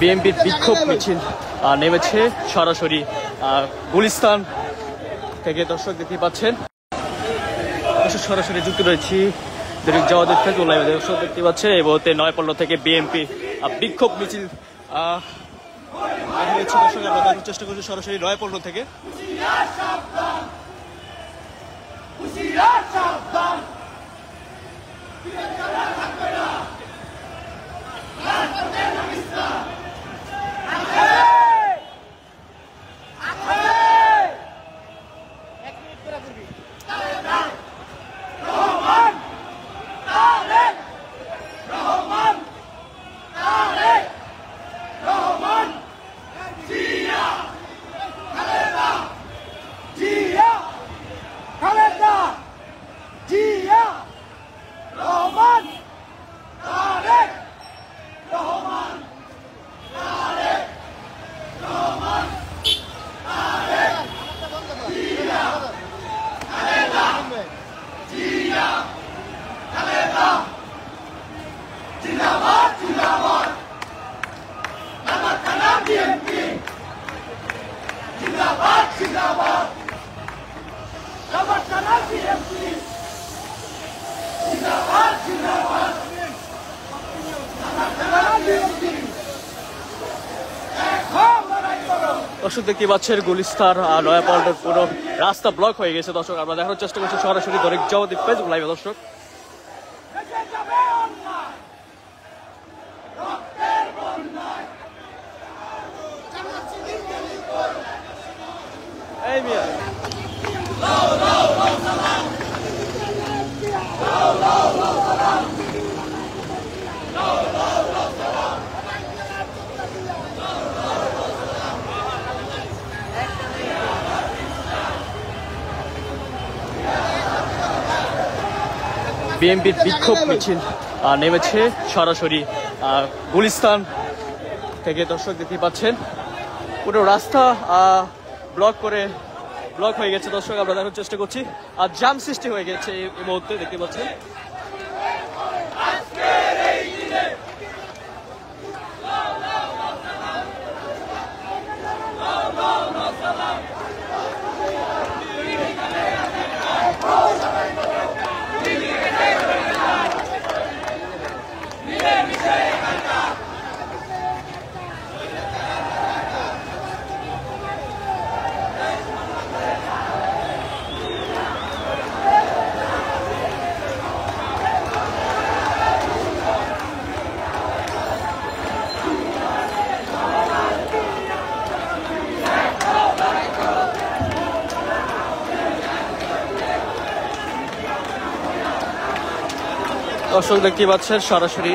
বিএনপির বিক্ষোভ মিছিল নেমেছে সরাসরি গুলিস্তান থেকে। দর্শক দেখতে পাচ্ছেন, সরাসরি যুক্ত রয়েছি দৈনিক জবাদের ফেসবুক লাইভে। দর্শক দেখতে পাচ্ছেন এই মুহূর্তে নয়াপল্টন থেকে বিএনপি বিক্ষোভ মিছিল দর্শক আমরা দেখার চেষ্টা করছি সরাসরি নয়াপল্টন থেকে। দর্শক দেখতে পাচ্ছেন গুলিস্তান নয়াপল্টন পুরো রাস্তা ব্লক হয়ে গেছে। দর্শক আমরা দেখানোর চেষ্টা করছি সরাসরি দৈনিক জবাদি ফেসবুক লাইভে। দর্শক এই মিয়া বিএনপির বিক্ষোভ মিছিল নেমেছে সরাসরি গুলিস্তান থেকে। দর্শক দেখতে পাচ্ছেন পুরো রাস্তা ব্লক হয়ে গেছে। দর্শক আমরা দেখার চেষ্টা করছি আর জ্যাম সৃষ্টি হয়ে গেছে এই মুহূর্তে দেখতে পাচ্ছেন। দর্শক দেখতে পাচ্ছেন সরাসরি